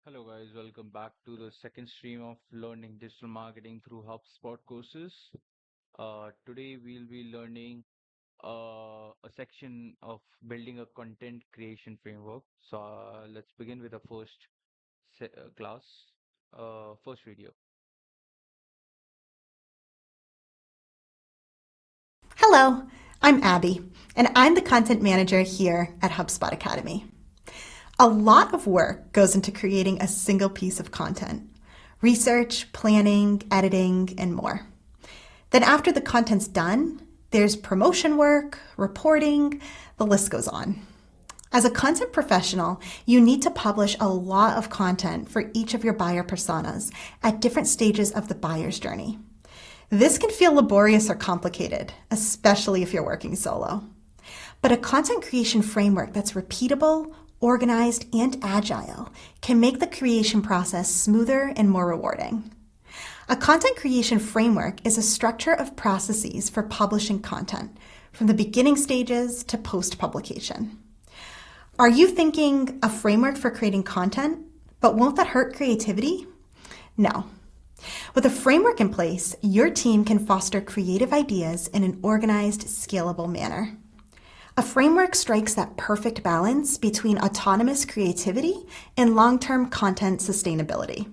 Hello guys, welcome back to the second stream of learning digital marketing through HubSpot courses. Today we'll be learning a section of building a content creation framework. So let's begin with the first class, first video. Hello, I'm Abby, and I'm the content manager here at HubSpot Academy. A lot of work goes into creating a single piece of content: research, planning, editing, and more. Then after the content's done, there's promotion work, reporting, the list goes on. As a content professional, you need to publish a lot of content for each of your buyer personas at different stages of the buyer's journey. This can feel laborious or complicated, especially if you're working solo. But a content creation framework that's repeatable, organized, and agile can make the creation process smoother and more rewarding. A content creation framework is a structure of processes for publishing content, from the beginning stages to post-publication. Are you thinking a framework for creating content, but won't that hurt creativity? No. With a framework in place, your team can foster creative ideas in an organized, scalable manner. A framework strikes that perfect balance between autonomous creativity and long-term content sustainability.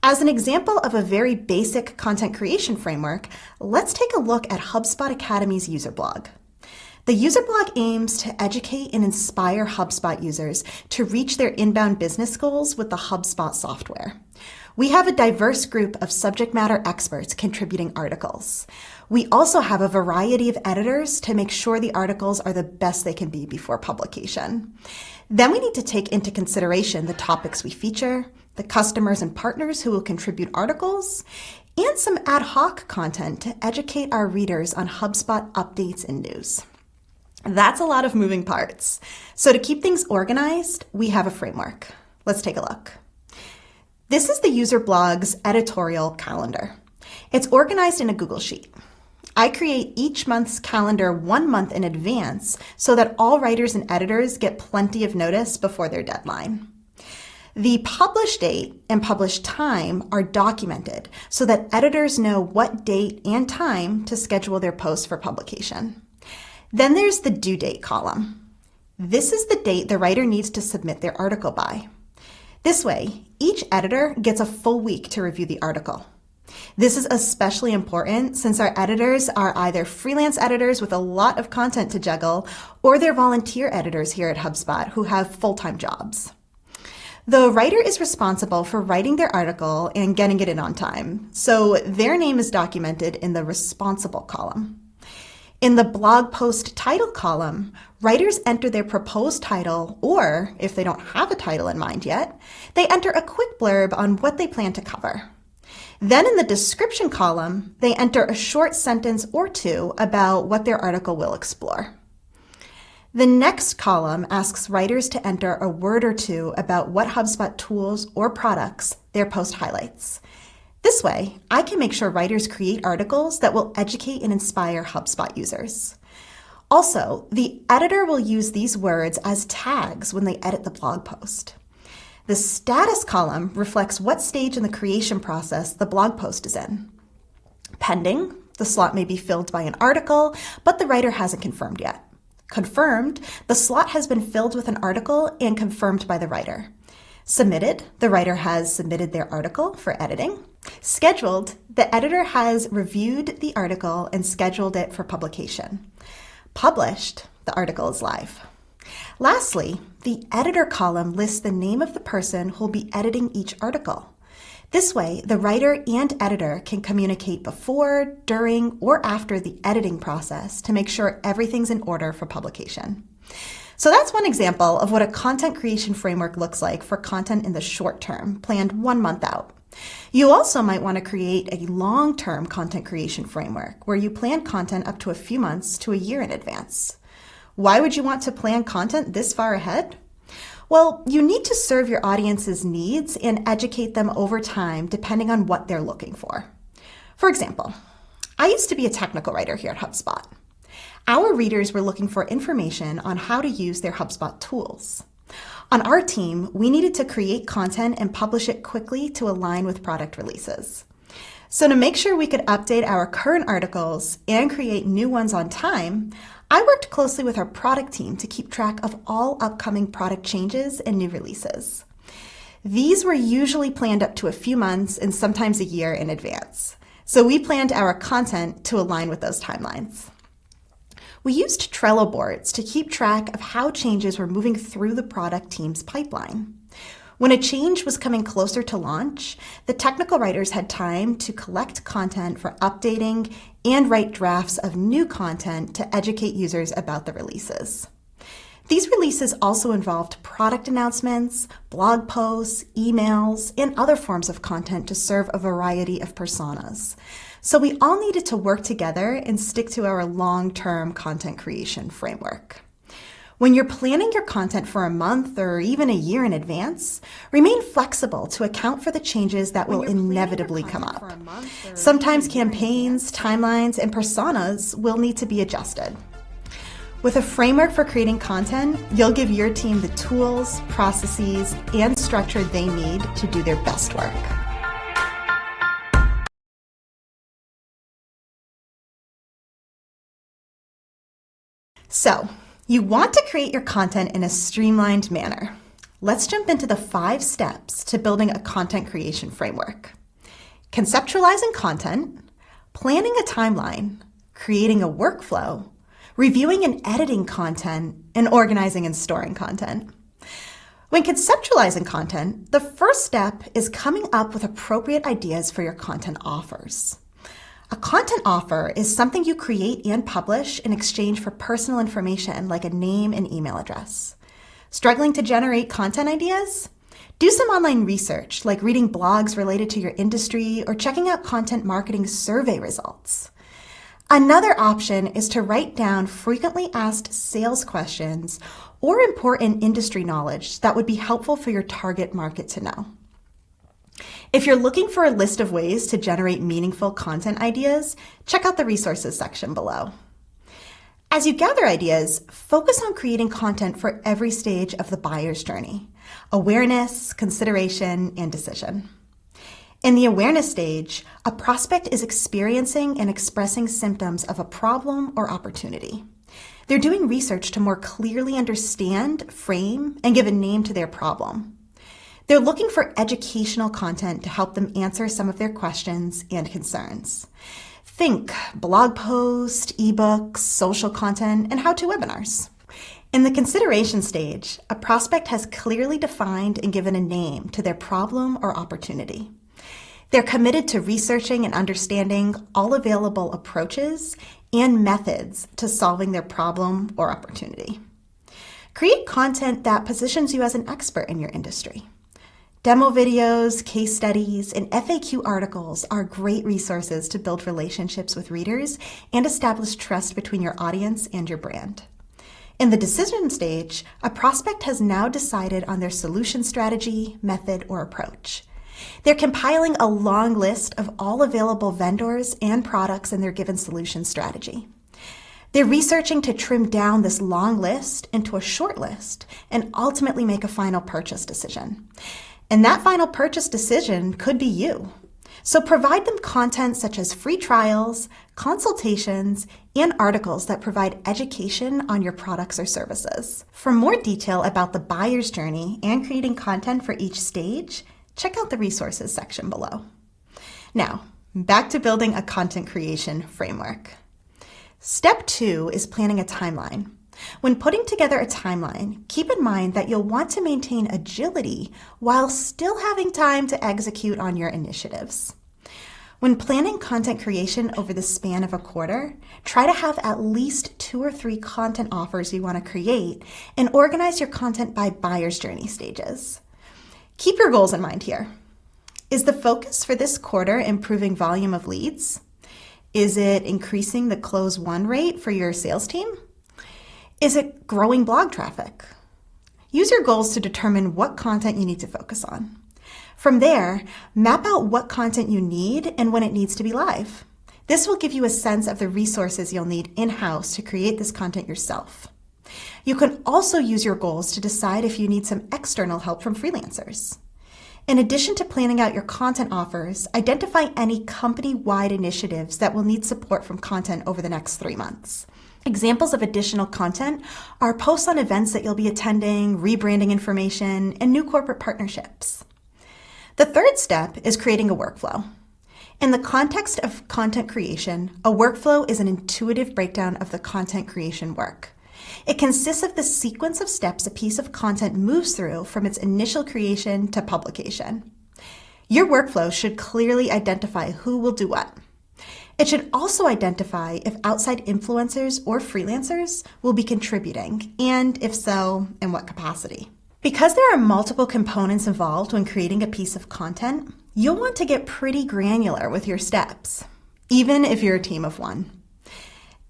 As an example of a very basic content creation framework, let's take a look at HubSpot Academy's user blog. The user blog aims to educate and inspire HubSpot users to reach their inbound business goals with the HubSpot software. We have a diverse group of subject matter experts contributing articles. We also have a variety of editors to make sure the articles are the best they can be before publication. Then we need to take into consideration the topics we feature, the customers and partners who will contribute articles, and some ad hoc content to educate our readers on HubSpot updates and news. That's a lot of moving parts. So to keep things organized, we have a framework. Let's take a look. This is the user blog's editorial calendar. It's organized in a Google Sheet. I create each month's calendar 1 month in advance so that all writers and editors get plenty of notice before their deadline. The publish date and publish time are documented so that editors know what date and time to schedule their posts for publication. Then there's the due date column. This is the date the writer needs to submit their article by. This way, each editor gets a full week to review the article. This is especially important since our editors are either freelance editors with a lot of content to juggle, or they're volunteer editors here at HubSpot who have full-time jobs. The writer is responsible for writing their article and getting it in on time, so their name is documented in the responsible column. In the blog post title column, writers enter their proposed title, or if they don't have a title in mind yet, they enter a quick blurb on what they plan to cover. Then in the description column, they enter a short sentence or two about what their article will explore. The next column asks writers to enter a word or two about what HubSpot tools or products their post highlights. This way, I can make sure writers create articles that will educate and inspire HubSpot users. Also, the editor will use these words as tags when they edit the blog post. The status column reflects what stage in the creation process the blog post is in. Pending, the slot may be filled by an article, but the writer hasn't confirmed yet. Confirmed, the slot has been filled with an article and confirmed by the writer. Submitted, the writer has submitted their article for editing. Scheduled, the editor has reviewed the article and scheduled it for publication. Published, the article is live. Lastly, the editor column lists the name of the person who will be editing each article. This way, the writer and editor can communicate before, during, or after the editing process to make sure everything's in order for publication. So that's one example of what a content creation framework looks like for content in the short term, planned 1 month out. You also might want to create a long-term content creation framework where you plan content up to a few months to a year in advance. Why would you want to plan content this far ahead? Well, you need to serve your audience's needs and educate them over time depending on what they're looking for. For example, I used to be a technical writer here at HubSpot. Our readers were looking for information on how to use their HubSpot tools. On our team, we needed to create content and publish it quickly to align with product releases. So to make sure we could update our current articles and create new ones on time, I worked closely with our product team to keep track of all upcoming product changes and new releases. These were usually planned up to a few months and sometimes a year in advance. So we planned our content to align with those timelines. We used Trello boards to keep track of how changes were moving through the product team's pipeline. When a change was coming closer to launch, the technical writers had time to collect content for updating and write drafts of new content to educate users about the releases. These releases also involved product announcements, blog posts, emails, and other forms of content to serve a variety of personas. So we all needed to work together and stick to our long-term content creation framework. When you're planning your content for a month or even a year in advance, remain flexible to account for the changes that will inevitably come up. Sometimes campaigns, timelines, and personas will need to be adjusted. With a framework for creating content, you'll give your team the tools, processes, and structure they need to do their best work. So, you want to create your content in a streamlined manner. Let's jump into the 5 steps to building a content creation framework. Conceptualizing content, planning a timeline, creating a workflow, reviewing and editing content, and organizing and storing content. When conceptualizing content, the first step is coming up with appropriate ideas for your content offers. A content offer is something you create and publish in exchange for personal information like a name and email address. Struggling to generate content ideas? Do some online research like reading blogs related to your industry or checking out content marketing survey results. Another option is to write down frequently asked sales questions or important industry knowledge that would be helpful for your target market to know. If you're looking for a list of ways to generate meaningful content ideas, check out the resources section below. As you gather ideas, focus on creating content for every stage of the buyer's journey: awareness, consideration, and decision. In the awareness stage, a prospect is experiencing and expressing symptoms of a problem or opportunity. They're doing research to more clearly understand, frame, and give a name to their problem. They're looking for educational content to help them answer some of their questions and concerns. Think blog posts, ebooks, social content, and how-to webinars. In the consideration stage, a prospect has clearly defined and given a name to their problem or opportunity. They're committed to researching and understanding all available approaches and methods to solving their problem or opportunity. Create content that positions you as an expert in your industry. Demo videos, case studies, and FAQ articles are great resources to build relationships with readers and establish trust between your audience and your brand. In the decision stage, a prospect has now decided on their solution strategy, method, or approach. They're compiling a long list of all available vendors and products in their given solution strategy. They're researching to trim down this long list into a short list and ultimately make a final purchase decision. And that final purchase decision could be you. So provide them content such as free trials, consultations, and articles that provide education on your products or services. For more detail about the buyer's journey and creating content for each stage, check out the resources section below. Now, back to building a content creation framework. Step 2 is planning a timeline. When putting together a timeline, keep in mind that you'll want to maintain agility while still having time to execute on your initiatives. When planning content creation over the span of a quarter, try to have at least 2 or 3 content offers you want to create and organize your content by buyer's journey stages. Keep your goals in mind here. Is the focus for this quarter improving volume of leads? Is it increasing the close won rate for your sales team? Is it growing blog traffic? Use your goals to determine what content you need to focus on. From there, map out what content you need and when it needs to be live. This will give you a sense of the resources you'll need in-house to create this content yourself. You can also use your goals to decide if you need some external help from freelancers. In addition to planning out your content offers, identify any company-wide initiatives that will need support from content over the next 3 months. Examples of additional content are posts on events that you'll be attending, rebranding information, and new corporate partnerships. The third step is creating a workflow. In the context of content creation, a workflow is an intuitive breakdown of the content creation work. It consists of the sequence of steps a piece of content moves through from its initial creation to publication. Your workflow should clearly identify who will do what. It should also identify if outside influencers or freelancers will be contributing, and if so, in what capacity. Because there are multiple components involved when creating a piece of content, you'll want to get pretty granular with your steps, even if you're a team of one.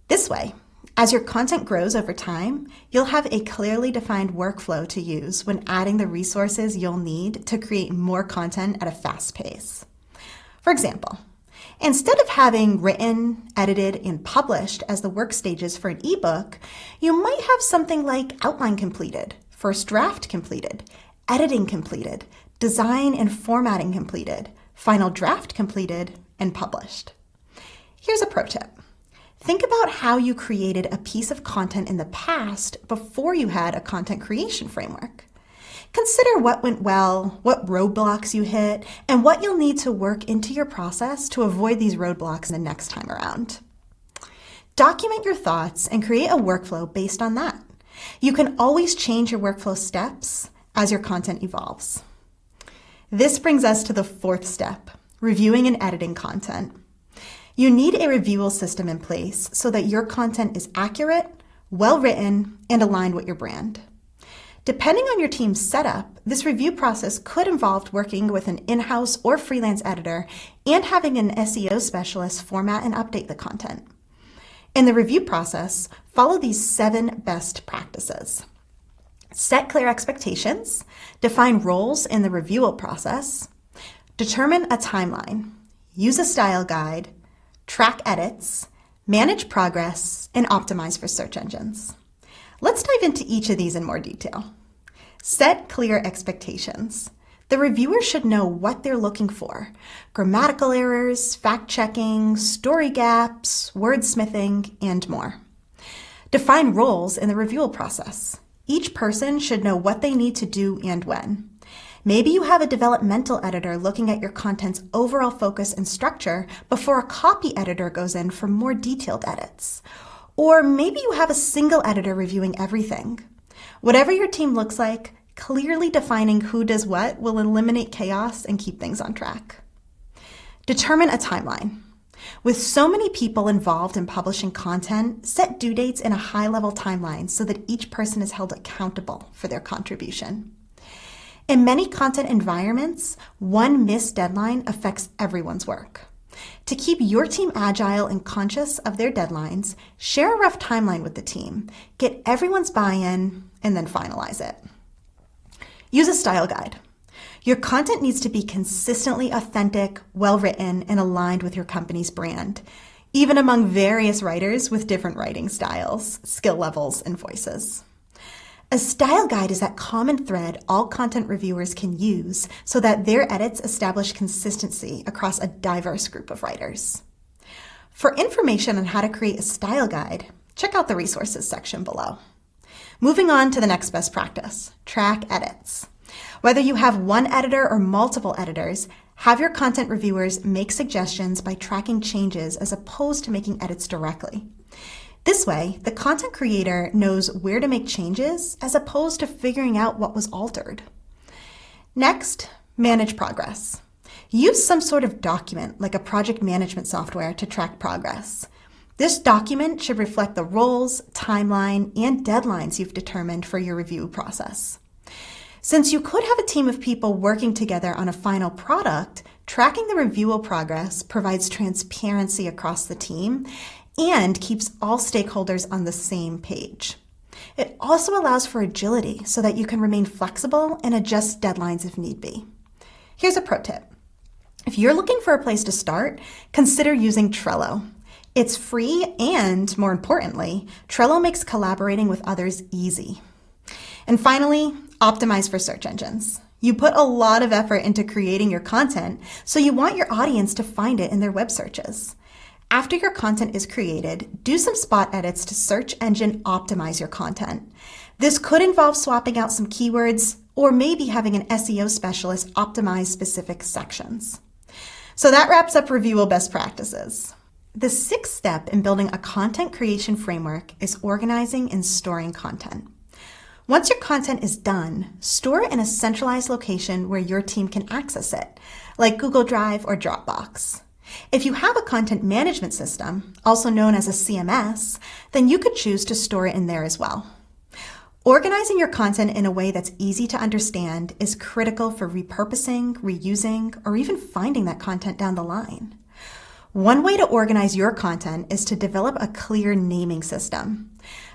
This way, as your content grows over time, you'll have a clearly defined workflow to use when adding the resources you'll need to create more content at a fast pace. For example, instead of having written, edited, and published as the work stages for an ebook, you might have something like outline completed, first draft completed, editing completed, design and formatting completed, final draft completed, and published. Here's a pro tip. Think about how you created a piece of content in the past before you had a content creation framework. Consider what went well, what roadblocks you hit, and what you'll need to work into your process to avoid these roadblocks the next time around. Document your thoughts and create a workflow based on that. You can always change your workflow steps as your content evolves. This brings us to the fourth step, reviewing and editing content. You need a reviewal system in place so that your content is accurate, well-written, and aligned with your brand. Depending on your team's setup, this review process could involve working with an in-house or freelance editor and having an SEO specialist format and update the content. In the review process, follow these 7 best practices. Set clear expectations, define roles in the reviewal process, determine a timeline, use a style guide, track edits, manage progress, and optimize for search engines. Let's dive into each of these in more detail. Set clear expectations. The reviewer should know what they're looking for: grammatical errors, fact-checking, story gaps, wordsmithing, and more. Define roles in the reviewal process. Each person should know what they need to do and when. Maybe you have a developmental editor looking at your content's overall focus and structure before a copy editor goes in for more detailed edits. Or maybe you have a single editor reviewing everything. Whatever your team looks like, clearly defining who does what will eliminate chaos and keep things on track. Determine a timeline. With so many people involved in publishing content, set due dates in a high-level timeline so that each person is held accountable for their contribution. In many content environments, one missed deadline affects everyone's work. To keep your team agile and conscious of their deadlines, share a rough timeline with the team, get everyone's buy-in, and then finalize it. Use a style guide. Your content needs to be consistently authentic, well-written, and aligned with your company's brand, even among various writers with different writing styles, skill levels, and voices. A style guide is that common thread all content reviewers can use so that their edits establish consistency across a diverse group of writers. For information on how to create a style guide, check out the resources section below. Moving on to the next best practice, track edits. Whether you have one editor or multiple editors, have your content reviewers make suggestions by tracking changes as opposed to making edits directly. This way, the content creator knows where to make changes as opposed to figuring out what was altered. Next, manage progress. Use some sort of document like a project management software to track progress. This document should reflect the roles, timeline, and deadlines you've determined for your review process. Since you could have a team of people working together on a final product, tracking the reviewal progress provides transparency across the team and keeps all stakeholders on the same page. It also allows for agility so that you can remain flexible and adjust deadlines if need be. Here's a pro tip. If you're looking for a place to start, consider using Trello. It's free and, more importantly, Trello makes collaborating with others easy. And finally, optimize for search engines. You put a lot of effort into creating your content, so you want your audience to find it in their web searches. After your content is created, do some spot edits to search engine optimize your content. This could involve swapping out some keywords or maybe having an SEO specialist optimize specific sections. So that wraps up reviewable best practices. The sixth step in building a content creation framework is organizing and storing content. Once your content is done, store it in a centralized location where your team can access it, like Google Drive or Dropbox. If you have a content management system, also known as a CMS, then you could choose to store it in there as well. Organizing your content in a way that's easy to understand is critical for repurposing, reusing, or even finding that content down the line. One way to organize your content is to develop a clear naming system.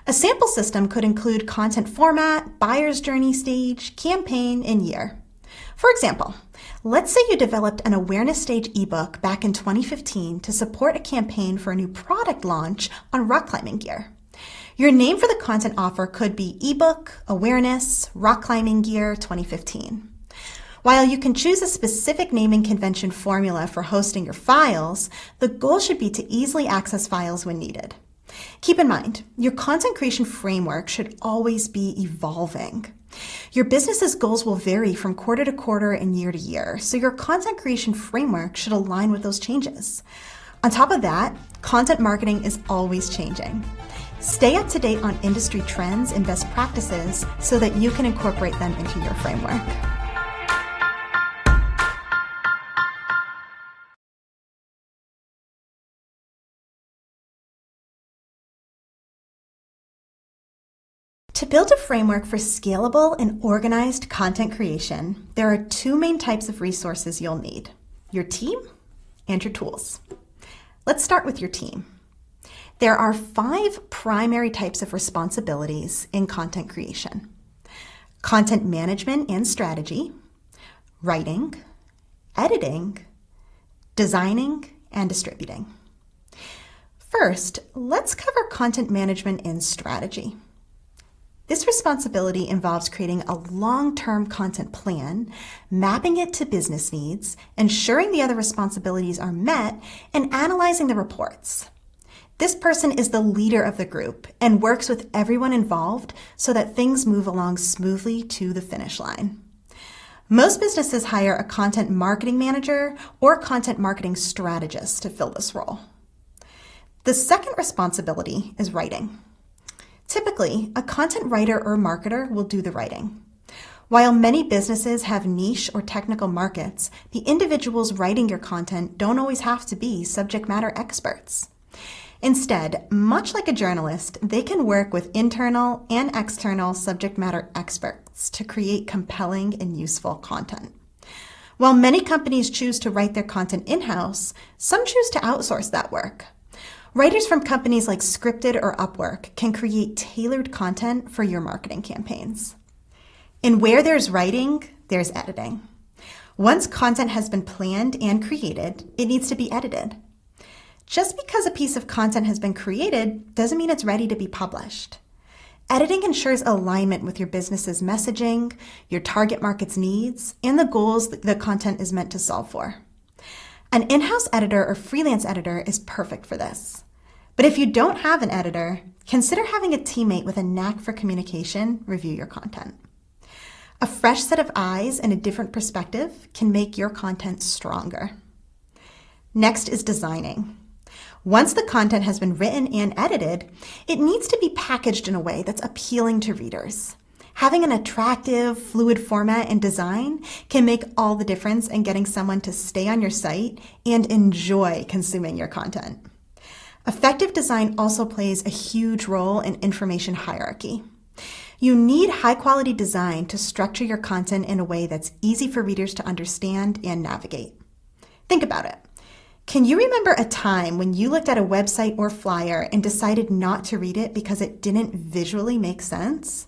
A sample system could include content format, buyer's journey stage, campaign, and year. For example, let's say you developed an awareness stage ebook back in 2015 to support a campaign for a new product launch on rock climbing gear. Your name for the content offer could be ebook, awareness, rock climbing gear 2015. While you can choose a specific naming convention formula for hosting your files, the goal should be to easily access files when needed. Keep in mind, your content creation framework should always be evolving. Your business's goals will vary from quarter to quarter and year to year, so your content creation framework should align with those changes. On top of that, content marketing is always changing. Stay up to date on industry trends and best practices so that you can incorporate them into your framework. To build a framework for scalable and organized content creation, there are two main types of resources you'll need: your team and your tools. Let's start with your team. There are 5 primary types of responsibilities in content creation: content management and strategy, writing, editing, designing, and distributing. First, let's cover content management and strategy. This responsibility involves creating a long-term content plan, mapping it to business needs, ensuring the other responsibilities are met, and analyzing the reports. This person is the leader of the group and works with everyone involved so that things move along smoothly to the finish line. Most businesses hire a content marketing manager or content marketing strategist to fill this role. The second responsibility is writing. Typically, a content writer or marketer will do the writing. While many businesses have niche or technical markets, the individuals writing your content don't always have to be subject matter experts. Instead, much like a journalist, they can work with internal and external subject matter experts to create compelling and useful content. While many companies choose to write their content in-house, some choose to outsource that work. Writers from companies like Scripted or Upwork can create tailored content for your marketing campaigns. And where there's writing, there's editing. Once content has been planned and created, it needs to be edited. Just because a piece of content has been created doesn't mean it's ready to be published. Editing ensures alignment with your business's messaging, your target market's needs, and the goals the content is meant to solve for. An in-house editor or freelance editor is perfect for this. But if you don't have an editor, consider having a teammate with a knack for communication review your content. A fresh set of eyes and a different perspective can make your content stronger. Next is designing. Once the content has been written and edited, it needs to be packaged in a way that's appealing to readers. Having an attractive, fluid format and design can make all the difference in getting someone to stay on your site and enjoy consuming your content. Effective design also plays a huge role in information hierarchy. You need high-quality design to structure your content in a way that's easy for readers to understand and navigate. Think about it. Can you remember a time when you looked at a website or flyer and decided not to read it because it didn't visually make sense?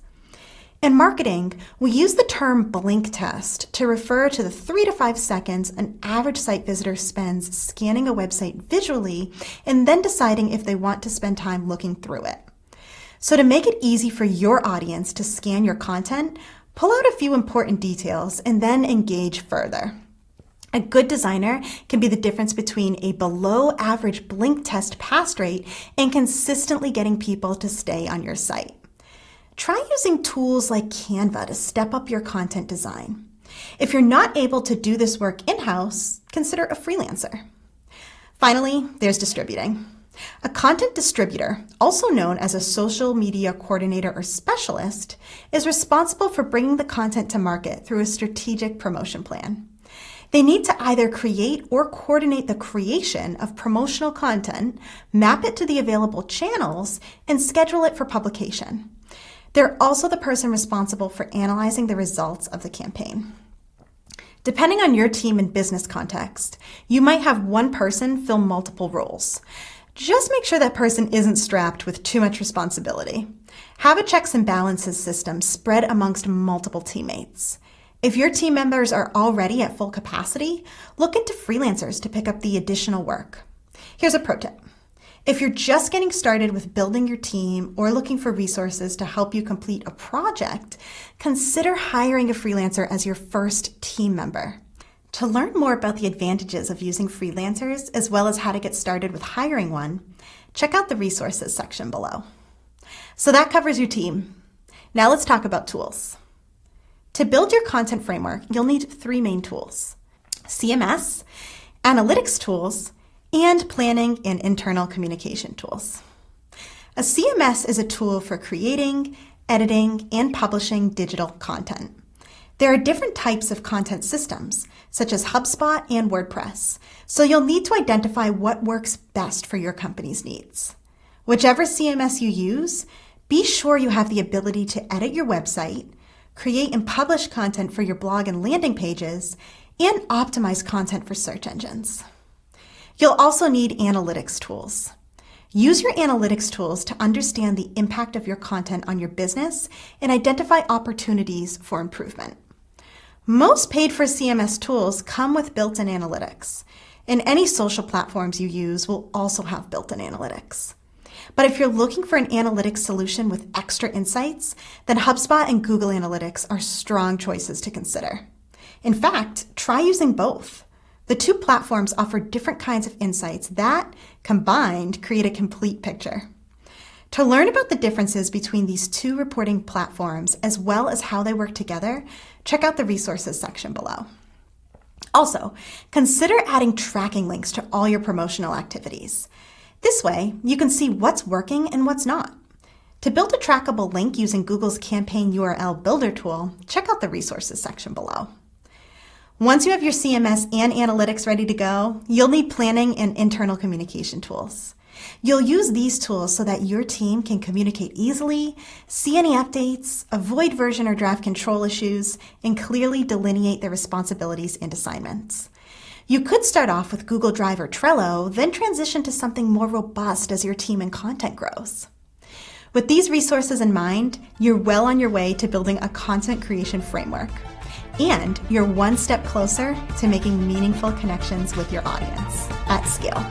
In marketing, we use the term blink test to refer to the 3 to 5 seconds an average site visitor spends scanning a website visually and then deciding if they want to spend time looking through it. So to make it easy for your audience to scan your content, pull out a few important details and then engage further. A good designer can be the difference between a below average blink test pass rate and consistently getting people to stay on your site. Try using tools like Canva to step up your content design. If you're not able to do this work in-house, consider a freelancer. Finally, there's distributing. A content distributor, also known as a social media coordinator or specialist, is responsible for bringing the content to market through a strategic promotion plan. They need to either create or coordinate the creation of promotional content, map it to the available channels, and schedule it for publication. They're also the person responsible for analyzing the results of the campaign. Depending on your team and business context, you might have one person fill multiple roles. Just make sure that person isn't strapped with too much responsibility. Have a checks and balances system spread amongst multiple teammates. If your team members are already at full capacity, look into freelancers to pick up the additional work. Here's a pro tip. If you're just getting started with building your team or looking for resources to help you complete a project, consider hiring a freelancer as your first team member. To learn more about the advantages of using freelancers, as well as how to get started with hiring one, check out the resources section below. So that covers your team. Now let's talk about tools. To build your content framework, you'll need 3 main tools: CMS, analytics tools, and planning and internal communication tools. A CMS is a tool for creating, editing, and publishing digital content. There are different types of content systems, such as HubSpot and WordPress, so you'll need to identify what works best for your company's needs. Whichever CMS you use, be sure you have the ability to edit your website, create and publish content for your blog and landing pages, and optimize content for search engines. You'll also need analytics tools. Use your analytics tools to understand the impact of your content on your business and identify opportunities for improvement. Most paid-for CMS tools come with built-in analytics, and any social platforms you use will also have built-in analytics. But if you're looking for an analytics solution with extra insights, then HubSpot and Google Analytics are strong choices to consider. In fact, try using both. The 2 platforms offer different kinds of insights that, combined, create a complete picture. To learn about the differences between these 2 reporting platforms, as well as how they work together, check out the resources section below. Also, consider adding tracking links to all your promotional activities. This way, you can see what's working and what's not. To build a trackable link using Google's Campaign URL Builder tool, check out the resources section below. Once you have your CMS and analytics ready to go, you'll need planning and internal communication tools. You'll use these tools so that your team can communicate easily, see any updates, avoid version or draft control issues, and clearly delineate their responsibilities and assignments. You could start off with Google Drive or Trello, then transition to something more robust as your team and content grows. With these resources in mind, you're well on your way to building a content creation framework. And you're one step closer to making meaningful connections with your audience at scale.